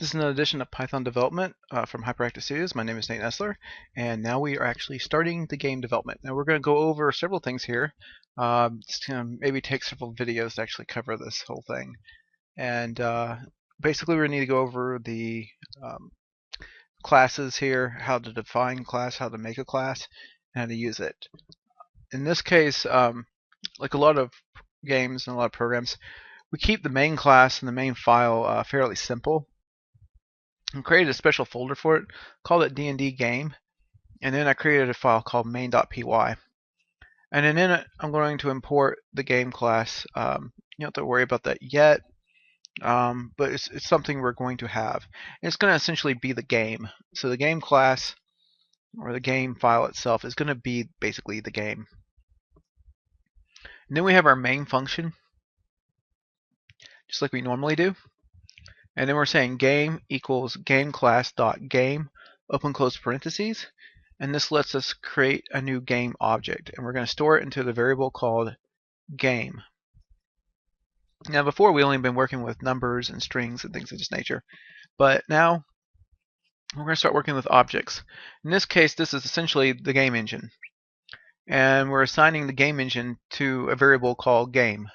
This is another edition of Python development from Hyperactive Studios. My name is Nate Nessler, and now we are actually starting the game development. Now we're going to go over several things here. It's going to maybe take several videos to actually cover this whole thing. And basically we need to go over the classes here, how to define class, how to make a class, and how to use it. In this case, like a lot of games and a lot of programs, we keep the main class and the main file fairly simple. I created a special folder for it, called it DNDGame, and then I created a file called main.py. And then in it, I'm going to import the game class. You don't have to worry about that yet, but it's something we're going to have. And it's going to essentially be the game. So the game class, or the game file itself, is going to be basically the game. And then we have our main function, just like we normally do. And then we're saying game equals gameClass.game, open close parentheses, and this lets us create a new game object, and we're going to store it into the variable called game. Now before we only been working with numbers and strings and things of this nature, but now we're going to start working with objects. In this case, this is essentially the game engine, and we're assigning the game engine to a variable called game,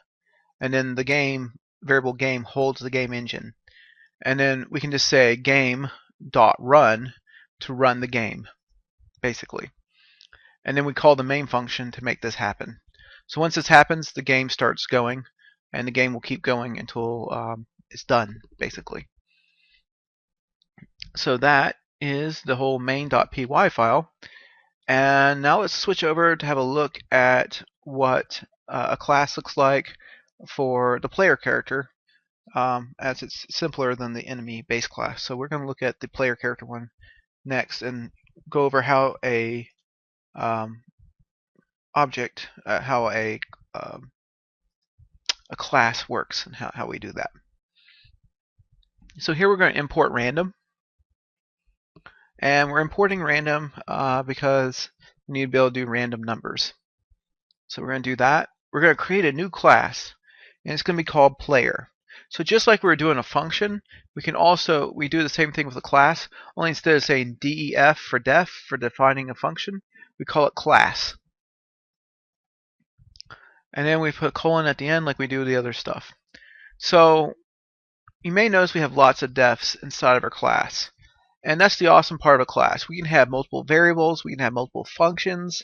and then the game variable game holds the game engine. And then we can just say game.run to run the game, basically. And then we call the main function to make this happen. So once this happens, the game starts going, and the game will keep going until it's done, basically. So that is the whole main.py file. And now let's switch over to have a look at what a class looks like for the player character. As it's simpler than the enemy base class. So we're going to look at the player character one next and go over how a object, how a class works and how we do that. So here we're going to import random, and we're importing random because we need to be able to do random numbers. So we're going to do that. We're going to create a new class, and it's going to be called player. So just like we were doing a function, we do the same thing with a class, only instead of saying def for def, for defining a function, we call it class. And then we put a colon at the end like we do the other stuff. So you may notice we have lots of defs inside of our class. And that's the awesome part of a class. We can have multiple variables, we can have multiple functions.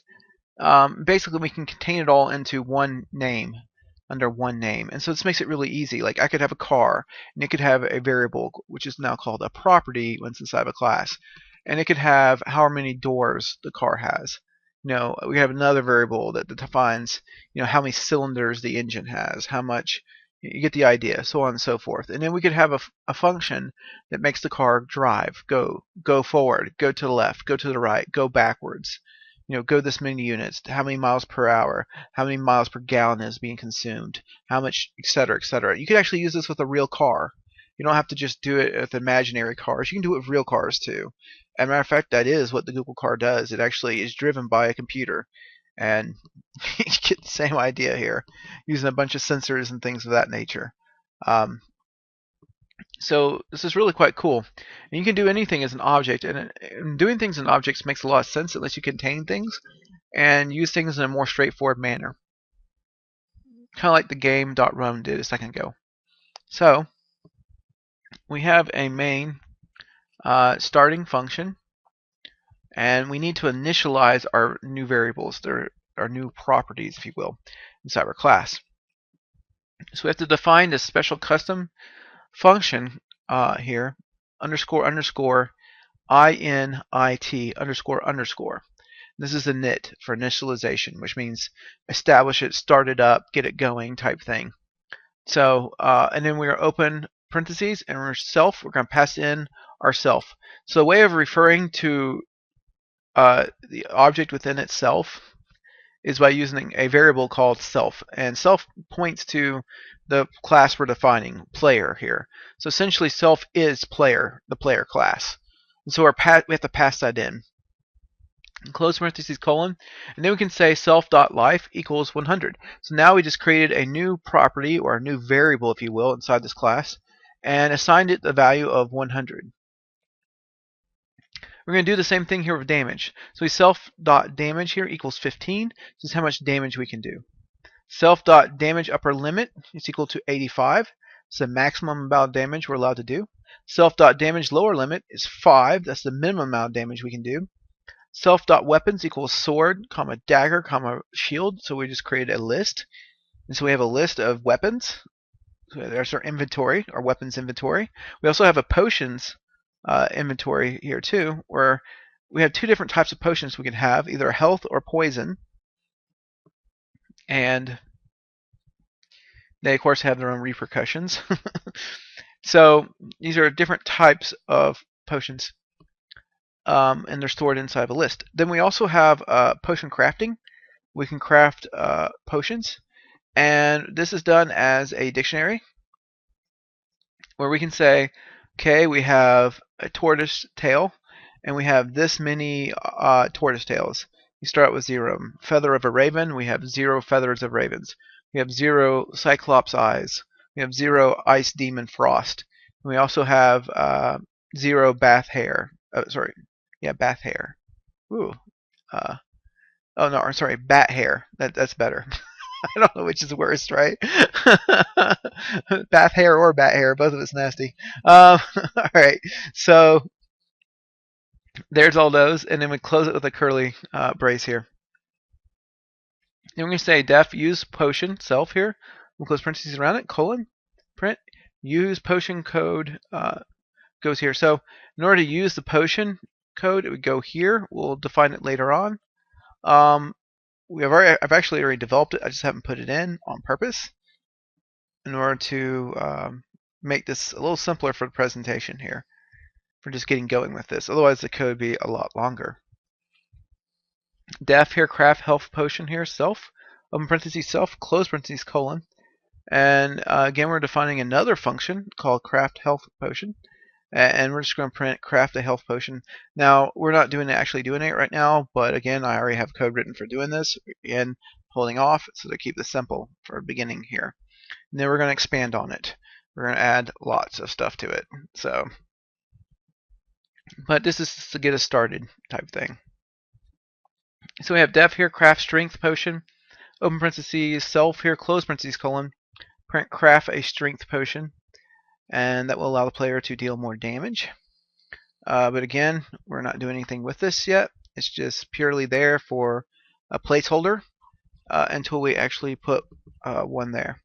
Basically we can contain it all into one name. Under one name, and so this makes it really easy. Like I could have a car, and it could have a variable which is now called a property when it's inside of a class, and it could have how many doors the car has. We have another variable that defines how many cylinders the engine has, how much. You get the idea, so on and so forth. And then we could have a function that makes the car drive, go forward, go to the left, go to the right, go backwards. Go this many units, how many miles per hour, how many miles per gallon is being consumed, how much, etc., etc. You could actually use this with a real car. You don't have to just do it with imaginary cars. You can do it with real cars too. As a matter of fact, that is what the Google car does. It actually is driven by a computer. And you get the same idea here, using a bunch of sensors and things of that nature. So this is really quite cool. And you can do anything as an object, and doing things in objects makes a lot of sense unless you contain things and use things in a more straightforward manner. Kind of like the game.run did a second ago. So we have a main starting function, and we need to initialize our new variables, our new properties, if you will, inside our class. So we have to define this special custom function here, underscore underscore init underscore underscore. This is a init for initialization, which means establish it, start it up, get it going type thing. So and then we are open parentheses, and we're going to pass in our self. So the way of referring to the object within itself is by using a variable called self, and self points to the class we're defining, player here. So essentially self is player, the player class. And so we have to pass that in. Close parentheses colon, and then we can say self.life equals 100. So now we just created a new property, or a new variable if you will, inside this class, and assigned it the value of 100. We're going to do the same thing here with damage. So we self.damage here equals 15. This is how much damage we can do. Self.damage upper limit is equal to 85. It's the maximum amount of damage we're allowed to do. Self.damage lower limit is 5. That's the minimum amount of damage we can do. Self.weapons equals sword, comma dagger, comma shield. So we just created a list. And so we have a list of weapons. So there's our inventory, our weapons inventory. We also have a potions inventory here too, where we have two different types of potions we can have, either health or poison. And they, of course, have their own repercussions. So these are different types of potions, and they're stored inside of a list. Then we also have potion crafting. We can craft potions, and this is done as a dictionary, where we can say, okay, we have a tortoise tail, and we have this many tortoise tails. You start with 0. Feather of a raven, we have 0 feathers of ravens. We have 0 cyclops eyes. We have 0 ice demon frost. And we also have 0 bath hair. Bath hair. Ooh. Oh no, sorry, bat hair. That's better. I don't know which is worst, right? Bath hair or bat hair, both of it's nasty. All right, so there's all those, and then we close it with a curly brace here. Then we're going to say def use potion self here. We'll close parentheses around it, colon, print, use potion code goes here. So in order to use the potion code, it would go here. We'll define it later on. I've actually already developed it. I just haven't put it in on purpose in order to make this a little simpler for the presentation here, for just getting going with this. Otherwise, the code would be a lot longer. Def here, craft health potion here, self, open parentheses self, close parentheses colon. And again, we're defining another function called craft health potion. And we're just going to print craft a health potion. Now, we're not actually doing it right now, but again, I already have code written for doing this. Again, holding off so to keep this simple for the beginning here. And then we're going to expand on it. We're going to add lots of stuff to it. But this is to get us started type thing. So we have def here, craft strength potion, open parentheses, self here, close parentheses, colon, print craft a strength potion, and that will allow the player to deal more damage. But again, we're not doing anything with this yet. It's just purely there for a placeholder until we actually put one there.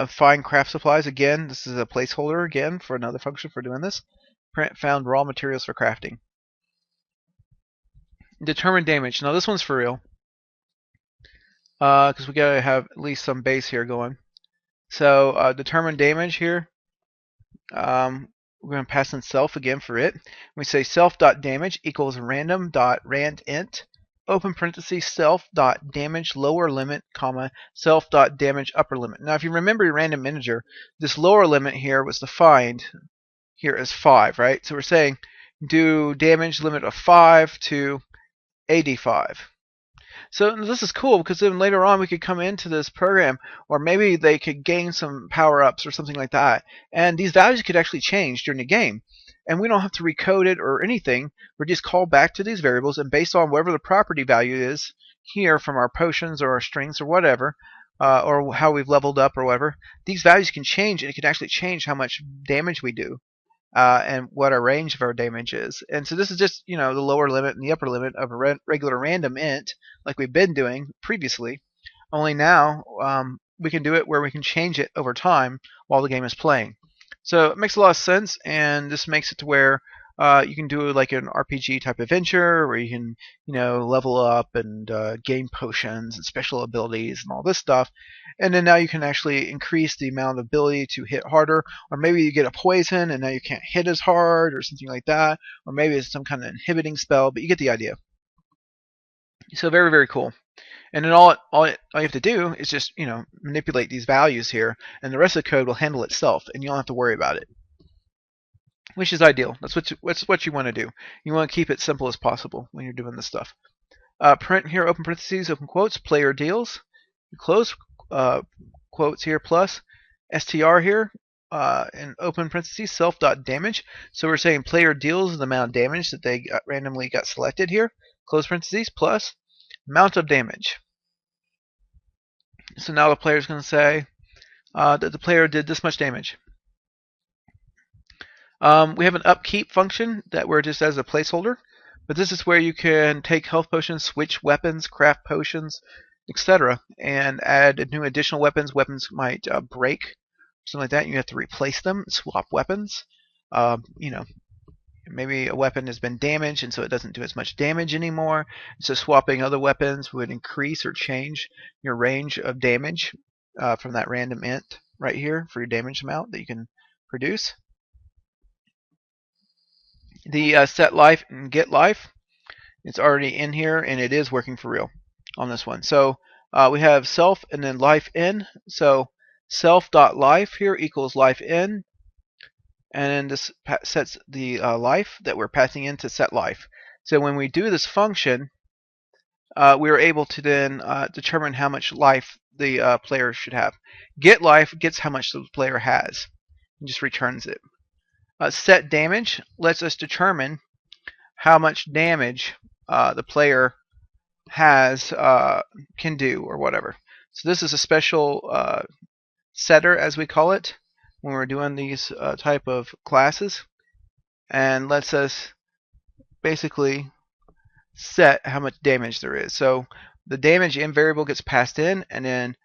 Find craft supplies, again, this is a placeholder again for another function for doing this. Print found raw materials for crafting. Determine damage. Now this one's for real, because we gotta have at least some base here going. So determine damage here. We're going to pass in self again for it. We say self.damage equals random.randint, open parentheses, self.damage lower limit, comma, self.damage upper limit. Now, if you remember your random integer, this lower limit here was defined here as 5, right? So we're saying do damage limit of 5 to 85. So this is cool because then later on we could come into this program, or maybe they could gain some power-ups or something like that, and these values could actually change during the game. And we don't have to recode it or anything. We're just called back to these variables, and based on whatever the property value is here from our potions or our strings or whatever, or how we've leveled up or whatever, these values can change, and it can actually change how much damage we do. And what our range of our damage is. And so this is just, the lower limit and the upper limit of a regular random int, like we've been doing previously. Only now we can do it where we can change it over time while the game is playing. So it makes a lot of sense, and this makes it to where you can do like an RPG type adventure where you can, level up and gain potions and special abilities and all this stuff. And then now you can actually increase the amount of ability to hit harder, or maybe you get a poison and now you can't hit as hard or something like that, or maybe it's some kind of inhibiting spell, but you get the idea. So very, very cool. And then all you have to do is just, manipulate these values here, and the rest of the code will handle itself, and you don't have to worry about it. Which is ideal. That's what you want to do. You want to keep it simple as possible when you're doing this stuff. Print here, open parentheses, open quotes, player deals, close quotes here, plus str here, in open parentheses self.damage. So we're saying player deals the amount of damage that they randomly got selected here, close parentheses, plus amount of damage. So now the player is going to say that the player did this much damage. We have an upkeep function that we're just as a placeholder, but this is where you can take health potions, switch weapons, craft potions, etc., and add new additional weapons. Weapons might break, something like that. You have to replace them, swap weapons. You know, maybe a weapon has been damaged and so it doesn't do as much damage anymore. So swapping other weapons would increase or change your range of damage from that random int right here for your damage amount that you can produce. The set life and get life, it's already in here and it is working for real on this one. So we have self and then life in. So self.life here equals life in, and then this sets the life that we're passing into set life. So when we do this function, we are able to then determine how much life the player should have. Get life gets how much the player has and just returns it. Set damage lets us determine how much damage the player has can do or whatever. So this is a special setter, as we call it, when we're doing these type of classes, and lets us basically set how much damage there is. So the damage in variable gets passed in, and then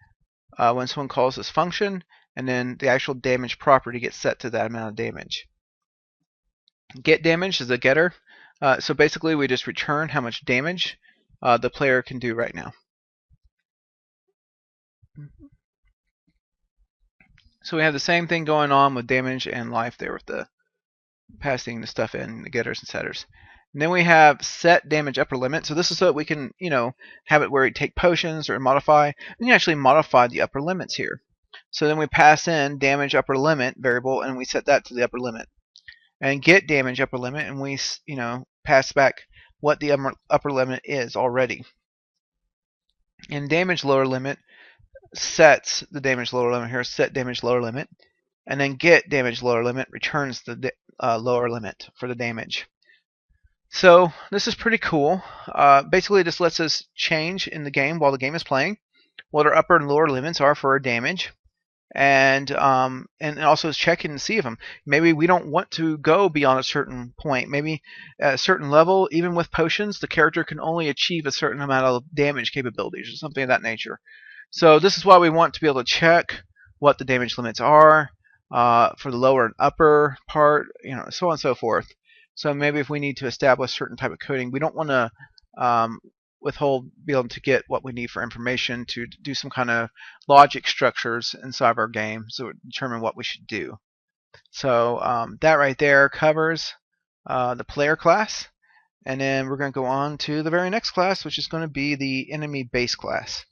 when someone calls this function, and then the actual damage property gets set to that amount of damage. Get damage is a getter. So basically we just return how much damage the player can do right now. So we have the same thing going on with damage and life there with the passing the stuff in, the getters and setters. And then we have set damage upper limit. So this is so that we can, have it where we take potions or modify. And you actually modify the upper limits here. So then we pass in damage upper limit variable and we set that to the upper limit. And get damage upper limit, and we pass back what the upper limit is already. And damage lower limit sets the damage lower limit here, set damage lower limit, and then get damage lower limit returns the lower limit for the damage. So this is pretty cool. Basically, this lets us change in the game while the game is playing what our upper and lower limits are for our damage. And also checking to see if maybe we don't want to go beyond a certain point. Maybe at a certain level, even with potions, the character can only achieve a certain amount of damage capabilities or something of that nature. So this is why we want to be able to check what the damage limits are for the lower and upper part, so on and so forth. So maybe if we need to establish certain type of coding, we don't want to be able to get what we need for information to do some kind of logic structures inside of our game so determine what we should do. So that right there covers the player class, and then we're going to go on to the very next class, which is going to be the enemy base class.